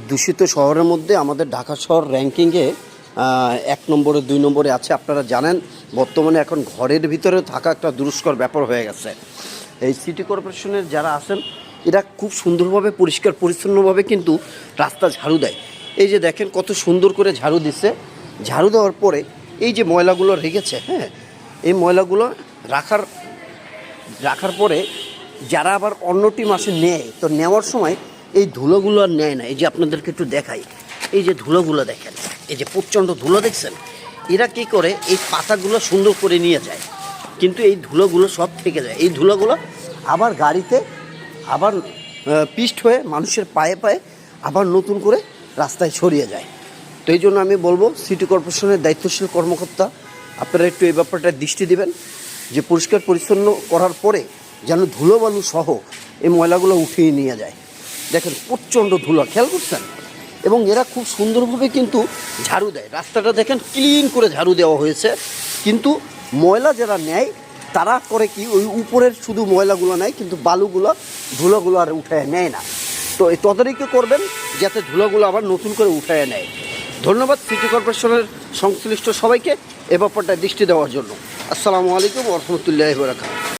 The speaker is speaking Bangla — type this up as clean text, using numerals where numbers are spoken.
দূষিত শহরের মধ্যে আমাদের ঢাকা শহর র্যাঙ্কিংয়ে 1 নম্বরে 2 নম্বরে আছে। আপনারা জানেন বর্তমানে এখন ঘরের ভিতরে থাকা একটা দুষ্কর ব্যাপার হয়ে গেছে। এই সিটি কর্পোরেশনের যারা আছেন এরা খুব সুন্দরভাবে পরিষ্কার পরিচ্ছন্নভাবে কিন্তু রাস্তা ঝাড়ু দেয়। এই যে দেখেন কত সুন্দর করে ঝাড়ু দিচ্ছে। ঝাড়ু দেওয়ার পরে এই যে ময়লাগুলো রেখেছে, হ্যাঁ, এই ময়লাগুলো রাখার পরে যারা আবার অন্য টিম আসে নেয়, তো নেওয়ার সময় এই ধুলোগুলো আর নেয় না। এই যে আপনাদেরকে একটু দেখাই, এই যে ধুলোগুলো দেখেন, এই যে প্রচণ্ড ধুলো দেখছেন। এরা কী করে এই পাতাগুলো সুন্দর করে নিয়ে যায়, কিন্তু এই ধুলোগুলো সব থেকে যায়। এই ধুলোগুলো আবার গাড়িতে আবার পিষ্ট হয়ে মানুষের পায়ে পায়ে আবার নতুন করে রাস্তায় ছড়িয়ে যায়। তো এই জন্য আমি বলবো সিটি কর্পোরেশনের দায়িত্বশীল কর্মকর্তা আপনারা একটু এই ব্যাপারটা দৃষ্টি দেবেন, যে পরিষ্কার পরিচ্ছন্ন করার পরে যেন ধুলোবালু সহ এই ময়লাগুলো উঠিয়ে নিয়ে যায়। দেখেন প্রচণ্ড ধুলো, খেয়াল করছেন? এবং এরা খুব সুন্দরভাবে কিন্তু ঝাড়ু দেয়। রাস্তাটা দেখেন ক্লিন করে ঝাড়ু দেওয়া হয়েছে, কিন্তু ময়লা যারা নেয় তারা করে কি, ওই উপরের শুধু ময়লাগুলো নেয়, কিন্তু বালুগুলো ধুলোগুলো আর উঠায় নেয় না। তো এই তদারকি করবেন যাতে ধুলোগুলো আবার নতুন করে উঠায় নেয়। ধন্যবাদ সিটি কর্পোরেশনের সংশ্লিষ্ট সবাইকে এ ব্যাপারটা দৃষ্টি দেওয়ার জন্য। আসসালামু আলাইকুম ওয়া রাহমাতুল্লাহি ওয়া বারাকাতুহু।